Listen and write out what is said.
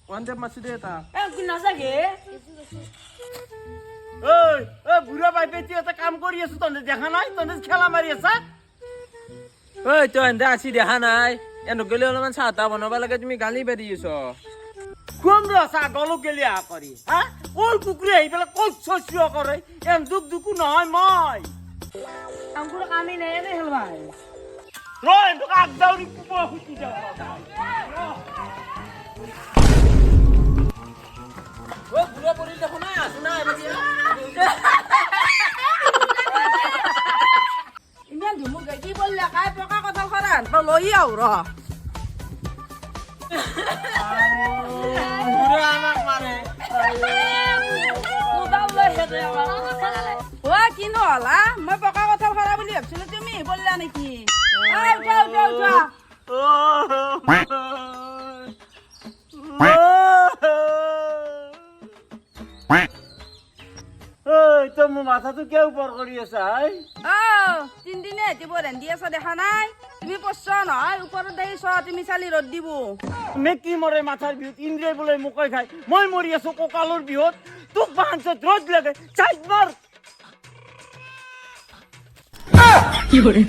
ওয়ানজেপ মাছি দে এটা কি নাচাগে ওই ওই বুড়া ভাই তুই একটা কাম করি আছো তনে দেখা নাই তনে খেলা মারি আছা ওই তো এন্দা আছি দেখা নাই এনে গেলে অলপমান চাহ তাহ বনাব লাগে তুমি গালি বেরিয়েছ কোন রসা গলো গেলিয়া করি হ্যাঁ ওর কুকুরে এই বেলা কত শস্য করে এম দুক দুকু নহয় মই আমগুলো কামি নেই এনে হেলবাই রয় তো কাক দাউরি কুকুর হুতি যাও ও বুড়া পরি দেখো না আসু না এবার ইমান ধুমু গাই কি বললে কাই পকা কথা খরান তো লই আও র বুড়া আমাক মারে মুদাও লই হেদে ও কি নহলা মই পকা কথা খরা বুলি ভাবছিল তুমি বললা নাকি আও যাও যাও যাও ওই তো মো মাথা তো কেউ পর করি আছে আই ও 3 দিনে এতি বরেন দি আছে দেখা নাই তুমি পছছ নহয় ওপৰত দেই ছ তুমি চালি ৰদ দিব মেকি মরে মাথার বিহুত ইন্দ্রিয় বলে মুকই খাই মই মরি আছো ককালোর বিহুত তোক বাহানছত রোজ লাগে চাইজ মার কি করে